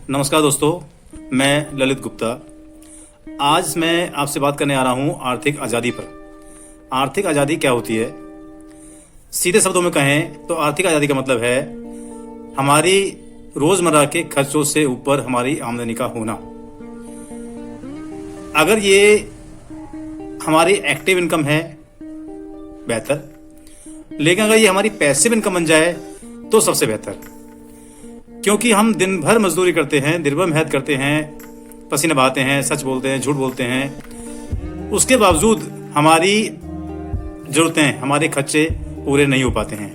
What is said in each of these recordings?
नमस्कार दोस्तों, मैं ललित गुप्ता। आज मैं आपसे बात करने आ रहा हूं आर्थिक आज़ादी पर। आर्थिक आज़ादी क्या होती है? सीधे शब्दों में कहें तो आर्थिक आज़ादी का मतलब है हमारी रोजमर्रा के खर्चों से ऊपर हमारी आमदनी का होना। अगर ये हमारी एक्टिव इनकम है बेहतर, लेकिन अगर ये हमारी पैसिव इनकम बन जाए तो सबसे बेहतर, क्योंकि हम दिन भर मजदूरी करते हैं, दिन भर मेहनत करते हैं, पसीने बहाते हैं, सच बोलते हैं, झूठ बोलते हैं, उसके बावजूद हमारी जरूरतें, हमारे खर्चे पूरे नहीं हो पाते हैं।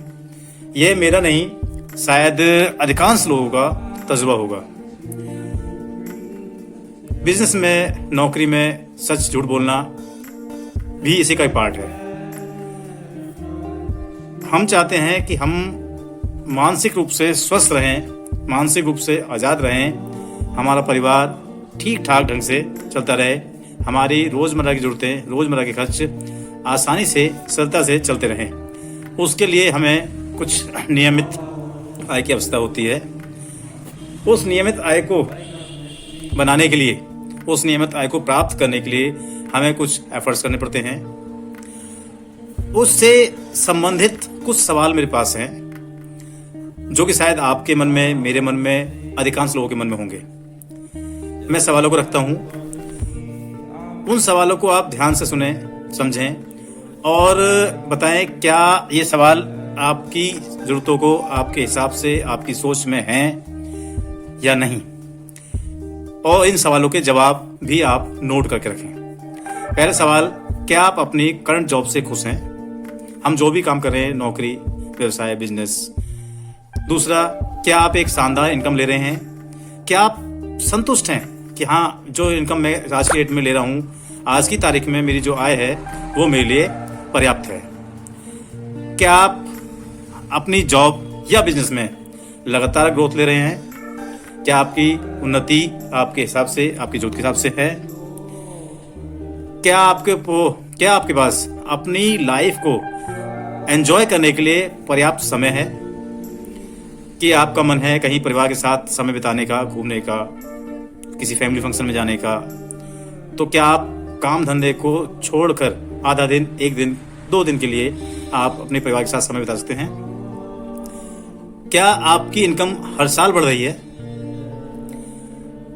यह मेरा नहीं, शायद अधिकांश लोगों का तजुर्बा होगा। बिजनेस में, नौकरी में सच झूठ बोलना भी इसी का एक पार्ट है। हम चाहते हैं कि हम मानसिक रूप से स्वस्थ रहें, मानसिक रूप से आज़ाद रहें, हमारा परिवार ठीक ठाक ढंग से चलता रहे, हमारी रोज़मर्रा की ज़रूरतें, रोज़मर्रा के खर्च आसानी से, सरलता से चलते रहें। उसके लिए हमें कुछ नियमित आय की आवश्यकता होती है। उस नियमित आय को बनाने के लिए, उस नियमित आय को प्राप्त करने के लिए हमें कुछ एफर्ट्स करने पड़ते हैं। उससे संबंधित कुछ सवाल मेरे पास हैं जो कि शायद आपके मन में, मेरे मन में, अधिकांश लोगों के मन में होंगे। मैं सवालों को रखता हूं, उन सवालों को आप ध्यान से सुने, समझें और बताएं क्या ये सवाल आपकी जरूरतों को, आपके हिसाब से, आपकी सोच में हैं या नहीं। और इन सवालों के जवाब भी आप नोट करके रखें। पहला सवाल, क्या आप अपनी करंट जॉब से खुश हैं? हम जो भी काम कर रहे हैं, नौकरी, व्यवसाय, बिजनेस। दूसरा, क्या आप एक शानदार इनकम ले रहे हैं? क्या आप संतुष्ट हैं कि हाँ, जो इनकम मैं आज की डेट में ले रहा हूँ, आज की तारीख में मेरी जो आय है वो मेरे लिए पर्याप्त है? क्या आप अपनी जॉब या बिजनेस में लगातार ग्रोथ ले रहे हैं? क्या आपकी उन्नति आपके हिसाब से, आपकी जरूरत के हिसाब से है? क्या आपके पास अपनी लाइफ को एंजॉय करने के लिए पर्याप्त समय है? कि आपका मन है कहीं परिवार के साथ समय बिताने का, घूमने का, किसी फैमिली फंक्शन में जाने का, तो क्या आप काम धंधे को छोड़कर आधा दिन, एक दिन, 2 दिन के लिए आप अपने परिवार के साथ समय बिता सकते हैं? क्या आपकी इनकम हर साल बढ़ रही है?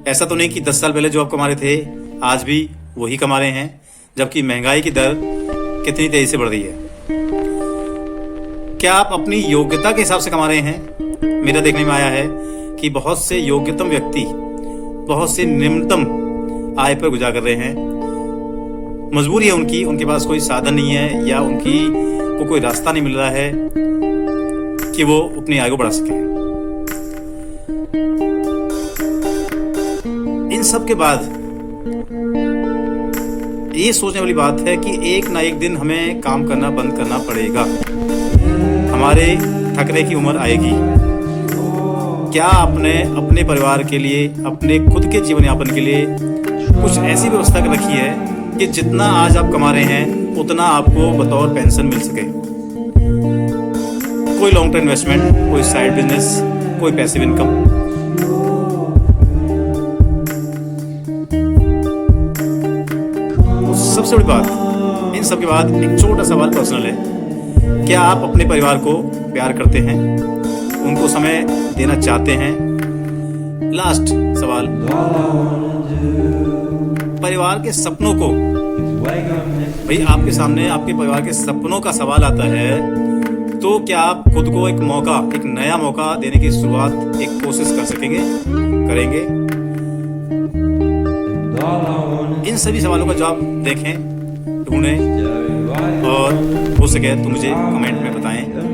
ऐसा तो नहीं कि 10 साल पहले जो आप कमा रहे थे आज भी वही कमा रहे हैं, जबकि महंगाई की दर कितनी तेजी से बढ़ रही है। क्या आप अपनी योग्यता के हिसाब से कमा रहे हैं? मेरा देखने में आया है कि बहुत से योग्यतम व्यक्ति बहुत से निम्नतम आय पर गुजार कर रहे हैं। मजबूरी है उनकी, उनके पास कोई साधन नहीं है या उनकी को कोई रास्ता नहीं मिल रहा है कि वो अपनी आय को बढ़ा सकें। इन सब के बाद ये सोचने वाली बात है कि एक ना एक दिन हमें काम करना बंद करना पड़ेगा, हमारे थकने की उम्र आएगी। क्या आपने अपने परिवार के लिए, अपने खुद के जीवन यापन के लिए कुछ ऐसी व्यवस्था कर रखी है कि जितना आज आप कमा रहे हैं उतना आपको बतौर पेंशन मिल सके? कोई लॉन्ग टर्म इन्वेस्टमेंट, कोई साइड बिजनेस, कोई पैसिव इनकम। सबसे बड़ी बात, इन सब के बाद एक छोटा सवाल पर्सनल है, क्या आप अपने परिवार को प्यार करते हैं, उनको समय देना चाहते हैं? लास्ट सवाल, परिवार के सपनों को, भाई आपके सामने आपके परिवार के सपनों का सवाल आता है तो क्या आप खुद को एक मौका, एक नया मौका देने की शुरुआत, एक कोशिश कर सकेंगे, करेंगे? इन सभी सवालों का जवाब देखें, ढूंढें और हो सके तो मुझे कमेंट में बताएं।